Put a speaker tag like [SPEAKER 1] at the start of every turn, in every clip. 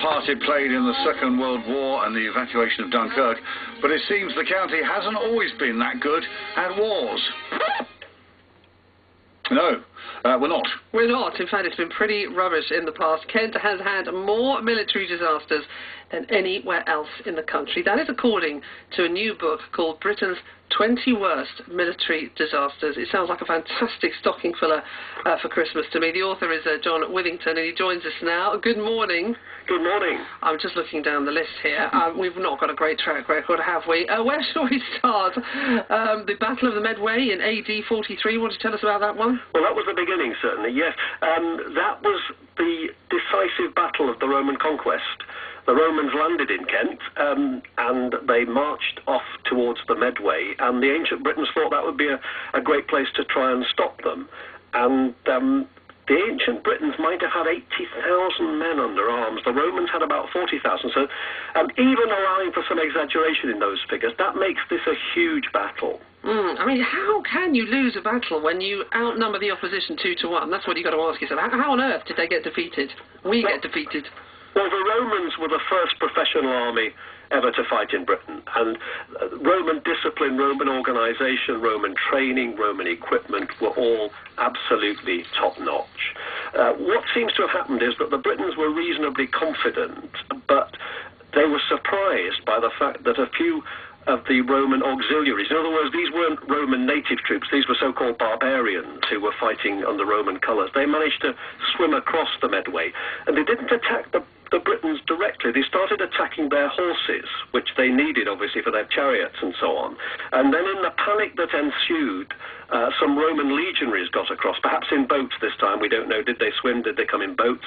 [SPEAKER 1] part it played in the Second World War and the evacuation of Dunkirk, but it seems the county hasn't always been that good at wars. No, we're not.
[SPEAKER 2] We're not. In fact, it's been pretty rubbish in the past. Kent has had more military disasters than anywhere else in the country. That is according to a new book called Britain's 20 Worst Military Disasters. It sounds like a fantastic stocking filler for Christmas to me. The author is John Withington, and he joins us now. Good morning.
[SPEAKER 3] Good morning.
[SPEAKER 2] I'm just looking down the list here. We've not got a great track record, have we? Where shall we start? The Battle of the Medway in AD 43. Want to tell us about that one?
[SPEAKER 3] Well, that was the beginning, certainly, yes. That was the decisive battle of the Roman conquest. The Romans landed in Kent, and they marched off towards the Medway, and the ancient Britons thought that would be a great place to try and stop them. And the ancient Britons might have had 80,000 men under arms. The Romans had about 40,000. So even allowing for some exaggeration in those figures, that makes this a huge battle.
[SPEAKER 2] I mean, how can you lose a battle when you outnumber the opposition 2-1? That's what you've got to ask yourself. How on earth did they get defeated? Get defeated.
[SPEAKER 3] Well, the Romans were the first professional army ever to fight in Britain, and Roman discipline, Roman organisation, Roman training, Roman equipment were all absolutely top-notch. What seems to have happened is that the Britons were reasonably confident, but they were surprised by the fact that a few of the Roman auxiliaries, in other words, these weren't Roman native troops, these were so-called barbarians who were fighting under Roman colours. They managed to swim across the Medway, and they didn't attack the Britons directly. They started attacking their horses, which they needed, obviously, for their chariots and so on. And then in the panic that ensued, some Roman legionaries got across, perhaps in boats this time, we don't know. Did they swim? Did they come in boats?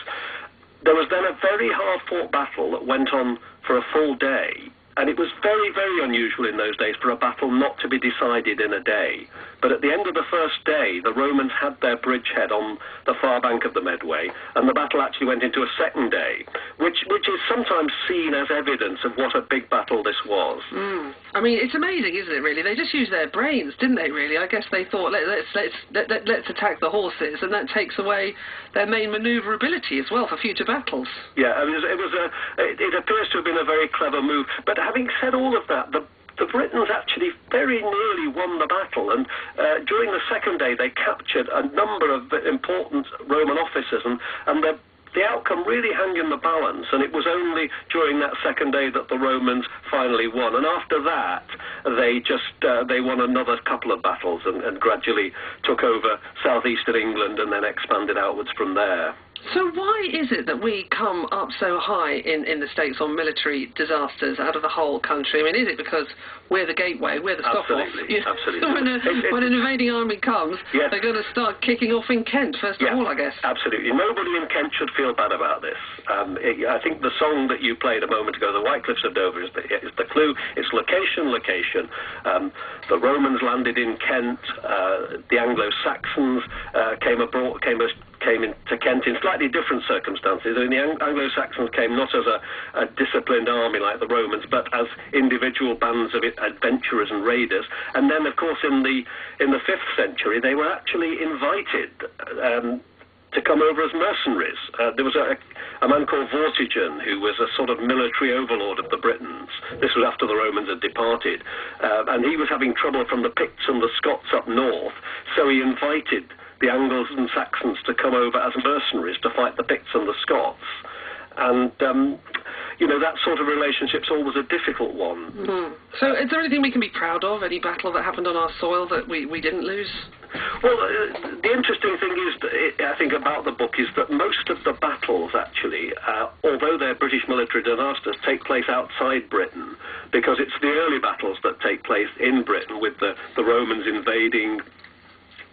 [SPEAKER 3] There was then a very hard-fought battle that went on for a full day. And it was very, very unusual in those days for a battle not to be decided in a day. But at the end of the first day, the Romans had their bridgehead on the far bank of the Medway, and the battle actually went into a second day, which is sometimes seen as evidence of what a big battle this was.
[SPEAKER 2] I mean, it's amazing, isn't it, really? They just used their brains, didn't they, really? I guess they thought, let's attack the horses, and that takes away their main manoeuvrability as well for future battles.
[SPEAKER 3] Yeah, I mean, it appears to have been a very clever move. But having said all of that, the Britons actually very nearly won the battle, and during the second day they captured a number of important Roman officers, and the outcome really hung in the balance, and it was only during that second day that the Romans finally won. And after that, they won another couple of battles and gradually took over southeastern England and then expanded outwards from there.
[SPEAKER 2] So why is it that we come up so high in the States on military disasters out of the whole country? I mean, is it because we're the gateway, we're the stop-off?
[SPEAKER 3] Absolutely.
[SPEAKER 2] When an invading army comes, yes, they're going to start kicking off in Kent, first of all, I guess. Absolutely.
[SPEAKER 3] Nobody in Kent should feel bad about this. I think the song that you played a moment ago, The White Cliffs of Dover, is the clue. It's location. The Romans landed in Kent. The Anglo-Saxons came into Kent in slightly different circumstances. I mean, the Anglo-Saxons came not as a disciplined army like the Romans, but as individual bands of adventurers and raiders. And then, of course, in the 5th century, they were actually invited to come over as mercenaries. There was a man called Vortigern, who was a sort of military overlord of the Britons. This was after the Romans had departed. And he was having trouble from the Picts and the Scots up north, so he invited the Angles and Saxons to come over as mercenaries to fight the Picts and the Scots. And, that sort of relationship's always a difficult one.
[SPEAKER 2] So is there anything we can be proud of, any battle that happened on our soil that we didn't lose?
[SPEAKER 3] Well, the interesting thing is, I think, about the book is that most of the battles, actually, although they're British military disasters, take place outside Britain, because it's the early battles that take place in Britain, with the Romans invading,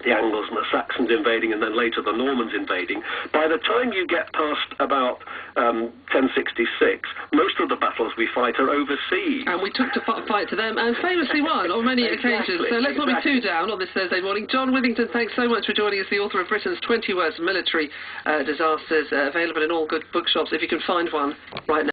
[SPEAKER 3] the Angles and the Saxons invading, and then later the Normans invading. By the time you get past about 1066, most of the battles we fight are overseas.
[SPEAKER 2] And we took to fight to them, and famously won on many occasions. So let's not be too down on this Thursday morning. John Withington, thanks so much for joining us, the author of Britain's 20 Worst Military Disasters, available in all good bookshops, if you can find one right now.